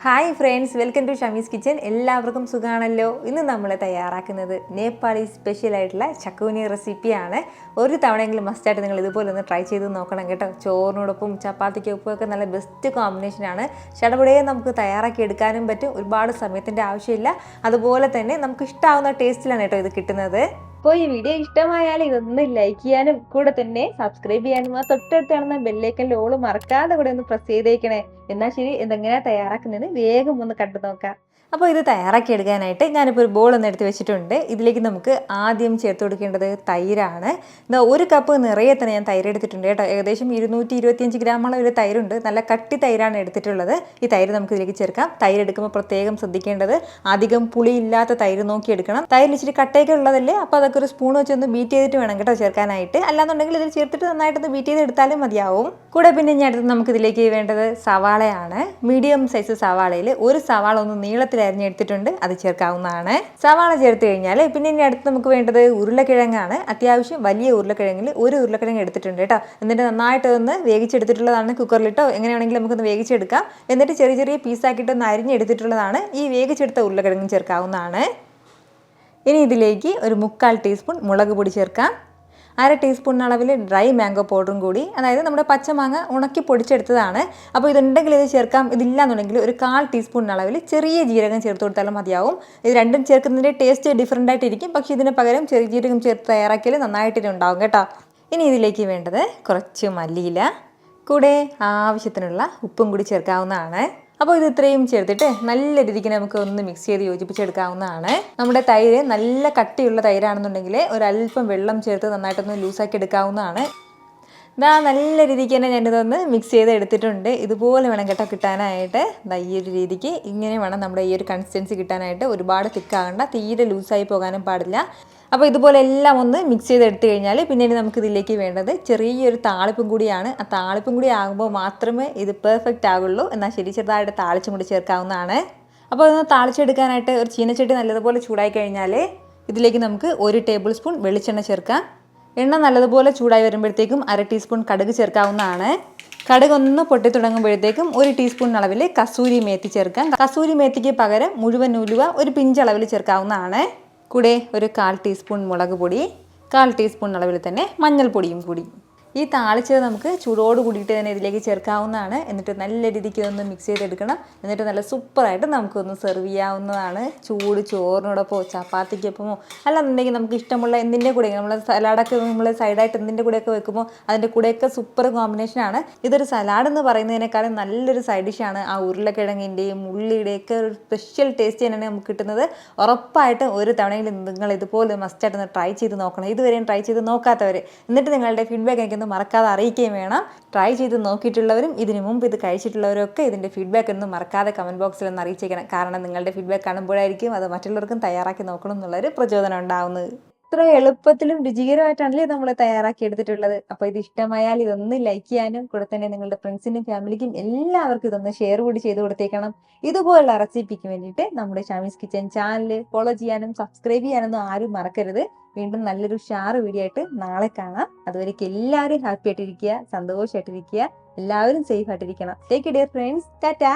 Hi friends, welcome to Shami's kitchen. എല്ലാവർക്കും സുഖമാണല്ലോ. ഇന്ന് നമ്മൾ തയ്യാറാക്കുന്നത് നേപ്പാളി സ്പെഷ്യൽ ആയിട്ടുള്ള ചക്കൂനി റെസിപ്പിയാണ്. ഒരു തവണയെങ്കിലും മസ്റ്റായിട്ട് നിങ്ങൾ ഇതുപോലെ ഒന്ന് ട്രൈ ചെയ്ത് നോക്കണം കേട്ടോ. ചോറിനോടൊപ്പം ചപ്പാത്തിക്കൊപ്പം ഒക്കെ നല്ല ബെസ്റ്റ് കോമ്പിനേഷനാണ്. ചടപടയെ നമുക്ക് തയ്യാറാക്കി എടുക്കാനും പറ്റും. ഒരുപാട് സമയത്തിൻ്റെ ആവശ്യമില്ല. അതുപോലെ തന്നെ നമുക്ക് ഇഷ്ടമാവുന്ന ടേസ്റ്റിലാണ് കേട്ടോ ഇത് കിട്ടുന്നത്. അപ്പോൾ ഈ വീഡിയോ ഇഷ്ടമായാൽ ഇതൊന്ന് ലൈക്ക് ചെയ്യാനും കൂടെ തന്നെ സബ്സ്ക്രൈബ് ചെയ്യാനും ആ തൊട്ടടുത്ത് കാണുന്ന ബെല്ലൈക്കൻ്റെ ഓള് മറക്കാതെ കൂടെ ഒന്ന് പ്രസ് ചെയ്തേക്കണേ. എന്നാൽ ശരി, എന്തെങ്ങനെയാണ് തയ്യാറാക്കുന്നത് വേഗം ഒന്ന് കണ്ടു നോക്കാം. അപ്പോൾ ഇത് തയ്യാറാക്കി എടുക്കാനായിട്ട് ഞാനിപ്പോൾ ഒരു ബോൾ ഒന്ന് എടുത്ത് വെച്ചിട്ടുണ്ട്. ഇതിലേക്ക് നമുക്ക് ആദ്യം ചേർത്ത് കൊടുക്കേണ്ടത് തൈരാണ്. ഇതാ 1 കപ്പ് നിറയെ തന്നെ ഞാൻ തൈര് എടുത്തിട്ടുണ്ട് കേട്ടോ. ഏകദേശം 225 ഗ്രാമോളം ഒരു തൈരുണ്ട്. നല്ല കട്ടി തൈരാണ് എടുത്തിട്ടുള്ളത്. ഈ തൈര് നമുക്ക് ഇതിലേക്ക് ചേർക്കാം. തൈര് എടുക്കുമ്പോൾ പ്രത്യേകം ശ്രദ്ധിക്കേണ്ടത് അധികം പുളിയില്ലാത്ത തൈര് നോക്കി എടുക്കണം. തൈരിൽ ഇച്ചിരി കട്ടയൊക്കെ ഉള്ളതല്ലേ, അപ്പോൾ അതൊക്കെ ഒരു സ്പൂൺ വെച്ചൊന്ന് ബീറ്റ് ചെയ്തിട്ട് വേണം കേട്ടോ ചേർക്കാനായിട്ട്. അല്ലാന്നുണ്ടെങ്കിൽ ഇതിൽ ചേർത്തിട്ട് നന്നായിട്ടൊന്ന് ബീറ്റ് ചെയ്ത് എടുത്താലും മതിയാവും. കൂടെ പിന്നെ ഇനി അടുത്ത് നമുക്ക് ഇതിലേക്ക് വേണ്ടത് സവാളയാണ്. മീഡിയം സൈസ് സവാളയിൽ ഒരു സവാള ഒന്ന് നീളത്തിൽ അരിഞ്ഞെടുത്തിട്ടുണ്ട്, അത് ചേർക്കാവുന്നതാണ്. സവാള ചേർത്ത് കഴിഞ്ഞാൽ പിന്നെ ഇനി അടുത്ത് നമുക്ക് വേണ്ടത് ഉരുളക്കിഴങ്ങാണ്. അത്യാവശ്യം വലിയ ഉരുളക്കിഴങ്ങിൽ ഒരു ഉരുളക്കിഴങ്ങ് എടുത്തിട്ടുണ്ട് കേട്ടോ. എന്നിട്ട് നന്നായിട്ട് ഒന്ന് വേവിച്ചെടുത്തിട്ടുള്ളതാണ്. കുക്കറിലിട്ടോ എങ്ങനെ വേണമെങ്കിലും നമുക്കൊന്ന് വേവിച്ചെടുക്കാം. എന്നിട്ട് ചെറിയ ചെറിയ പീസാക്കിയിട്ട് ഒന്ന് അരിഞ്ഞെടുത്തിട്ടുള്ളതാണ്. ഈ വേവിച്ചെടുത്ത ഉരുളക്കിഴങ്ങ് ചേർക്കാവുന്നതാണ്. ഇനി ഇതിലേക്ക് ഒരു 1/4 ടീസ്പൂൺ മുളക് പൊടി ചേർക്കാം. 1/2 ടീസ്പൂൺ അളവിൽ ഡ്രൈ മാംഗോ പൗഡറും കൂടി, അതായത് നമ്മുടെ പച്ചമാങ്ങ ഉണക്കി പൊടിച്ചെടുത്തതാണ്. അപ്പോൾ ഇതുണ്ടെങ്കിൽ ഇത് ചേർക്കാം. ഇതില്ലാന്നുണ്ടെങ്കിൽ ഒരു 1/4 ടീസ്പൂൺ അളവിൽ ചെറിയ ജീരകം ചേർത്ത് കൊടുത്താലും മതിയാവും. ഇത് രണ്ടും ചേർക്കുന്നതിൻ്റെ ടേസ്റ്റ് ഡിഫറൻ്റ് ആയിട്ടിരിക്കും. പക്ഷേ ഇതിന് പകരം ചെറിയ ജീരകം ചേർത്ത് തയ്യാറാക്കിയാൽ നന്നായിട്ട് ഉണ്ടാവും കേട്ടോ. ഇനി ഇതിലേക്ക് വേണ്ടത് കുറച്ച് മല്ലിയില, കൂടെ ആവശ്യത്തിനുള്ള ഉപ്പും കൂടി ചേർക്കാവുന്നതാണ്. അപ്പോൾ ഇത് ഇത്രയും ചേർത്തിട്ട് നല്ല രീതിക്ക് നമുക്ക് ഒന്ന് മിക്സ് ചെയ്ത് യോജിപ്പിച്ചെടുക്കാവുന്നതാണ്. നമ്മുടെ തൈര് നല്ല കട്ടിയുള്ള തൈരാണെന്നുണ്ടെങ്കിൽ ഒരല്പം വെള്ളം ചേർത്ത് നന്നായിട്ടൊന്ന് ലൂസാക്കി എടുക്കാവുന്നതാണ്. ഇതാ നല്ല രീതിക്ക് തന്നെ ഞാനിതൊന്ന് മിക്സ് ചെയ്ത് എടുത്തിട്ടുണ്ട്. ഇതുപോലെ വേണം കേട്ടോ കിട്ടാനായിട്ട്. ഈ ഒരു രീതിക്ക് ഇങ്ങനെ വേണം നമ്മുടെ ഈ ഒരു കൺസിസ്റ്റൻസി കിട്ടാനായിട്ട്. ഒരുപാട് തിക്കാകണ്ട, തീരെ ലൂസായി പോകാനും പാടില്ല. അപ്പോൾ ഇതുപോലെ എല്ലാം ഒന്ന് മിക്സ് ചെയ്ത് എടുത്തു കഴിഞ്ഞാൽ പിന്നെ നമുക്ക് ഇതിലേക്ക് വേണ്ടത് ചെറിയൊരു താളിപ്പും കൂടിയാണ്. ആ താളിപ്പും കൂടി ആകുമ്പോൾ മാത്രമേ ഇത് പെർഫെക്റ്റ് ആകുള്ളൂ. എന്നാൽ ശരി, ചെറുതായിട്ട് താളിച്ചും കൂടി ചേർക്കാവുന്നതാണ്. അപ്പോൾ അതൊന്ന് താളിച്ചെടുക്കാനായിട്ട് ഒരു ചീനച്ചട്ടി നല്ലതുപോലെ ചൂടായി കഴിഞ്ഞാൽ ഇതിലേക്ക് നമുക്ക് 1 ടേബിൾ സ്പൂൺ വെളിച്ചെണ്ണ ചേർക്കാം. എണ്ണ നല്ലതുപോലെ ചൂടായി വരുമ്പോഴത്തേക്കും 1/2 ടീസ്പൂൺ കടുക് ചേർക്കാവുന്നതാണ്. കടുക് ഒന്ന് പൊട്ടി തുടങ്ങുമ്പോഴത്തേക്കും 1 ടീസ്പൂൺ അളവിൽ കസൂരി മേത്തി ചേർക്കാം. കസൂരി മേത്തിക്ക് പകരം മുഴുവൻ ഉലുവ ഒരു പിഞ്ചളവിൽ ചേർക്കാവുന്നതാണ്. കൂടെ ഒരു 1/4 ടീസ്പൂൺ മുളക് പൊടി, 1/4 ടീസ്പൂൺ അളവിൽ തന്നെ മഞ്ഞൾപ്പൊടിയും കൂടി. ഈ താളിച്ചത് നമുക്ക് ചൂടോട് കൂടിയിട്ട് തന്നെ ഇതിലേക്ക് ചേർക്കാവുന്നതാണ്. എന്നിട്ട് നല്ല രീതിക്ക് ഒന്ന് മിക്സ് ചെയ്തെടുക്കണം. എന്നിട്ട് നല്ല സൂപ്പറായിട്ട് നമുക്കൊന്ന് സെർവ് ചെയ്യാവുന്നതാണ്. ചൂട് ചോറിനോടൊപ്പമോ ചപ്പാത്തിക്കൊപ്പമോ അല്ലാന്നുണ്ടെങ്കിൽ നമുക്ക് ഇഷ്ടമുള്ള എന്തിൻ്റെ കൂടെ, നമ്മൾ സലാഡൊക്കെ നമ്മൾ സൈഡായിട്ട് എന്തിൻ്റെ കൂടെയൊക്കെ വെക്കുമ്പോൾ അതിൻ്റെ കൂടെയൊക്കെ സൂപ്പർ കോമ്പിനേഷനാണ്. ഇതൊരു സലാഡ് എന്ന് പറയുന്നതിനേക്കാളും നല്ലൊരു സൈഡ് ഡിഷാണ്. ആ ഉരുളക്കിഴങ്ങിൻ്റെയും ഉള്ളിയുടെയൊക്കെ ഒരു സ്പെഷ്യൽ ടേസ്റ്റ് തന്നെയാണ് നമുക്ക് കിട്ടുന്നത്. ഉറപ്പായിട്ടും ഒരു തവണയെങ്കിലും നിങ്ങൾ ഇതുപോലെ മസ്റ്റായിട്ടൊന്ന് ട്രൈ ചെയ്ത് നോക്കണം. ഇതുവരെയും ട്രൈ ചെയ്ത് നോക്കാത്തവർ. എന്നിട്ട് നിങ്ങളുടെ ഫീഡ്ബാക്ക് എനിക്കൊന്ന് മറക്കാതെ അറിയിക്കുകയും വേണം. ട്രൈ ചെയ്ത് നോക്കിയിട്ടുള്ളവരും ഇതിനു മുമ്പ് ഇത് കഴിച്ചിട്ടുള്ളവരൊക്കെ ഇതിൻ്റെ ഫീഡ്ബാക്ക് ഒന്നും മറക്കാതെ കമൻറ്റ് ബോക്സിൽ ഒന്ന് അറിയിച്ചേക്കണം. കാരണം നിങ്ങളുടെ ഫീഡ്ബാക്ക് കാണുമ്പോഴായിരിക്കും അത് മറ്റുള്ളവർക്കും തയ്യാറാക്കി നോക്കണം എന്നുള്ളൊരു പ്രചോദനം ഉണ്ടാവുന്നത്. ഇത്ര എളുപ്പത്തിലും രുചികരമായിട്ടാണല്ലേ നമ്മൾ തയ്യാറാക്കി എടുത്തിട്ടുള്ളത്. അപ്പോൾ ഇത് ഇഷ്ടമായാൽ ഇതൊന്ന് ലൈക്ക് ചെയ്യാനും കൂടെ തന്നെ നിങ്ങളുടെ ഫ്രണ്ട്സിനും ഫാമിലിക്കും എല്ലാവർക്കും ഇതൊന്ന് ഷെയർ കൂടി ചെയ്ത് കൊടുത്തേക്കണം. ഇതുപോലുള്ള റെസിപ്പിക്ക് വേണ്ടിയിട്ട് നമ്മുടെ ഷമീസ് കിച്ചൻ ചാനൽ ഫോളോ ചെയ്യാനും സബ്സ്ക്രൈബ് ചെയ്യാനൊന്നും ആരും മറക്കരുത്. വീണ്ടും നല്ലൊരു ഷാറ് വീഡിയോ ആയിട്ട് നാളെ കാണാം. അതുവരേക്ക് എല്ലാവരും ഹാപ്പി ആയിട്ടിരിക്കുക, സന്തോഷമായിട്ടിരിക്കുക, എല്ലാവരും സേഫ് ആയിട്ടിരിക്കണം. Take care friends. ടാറ്റാ.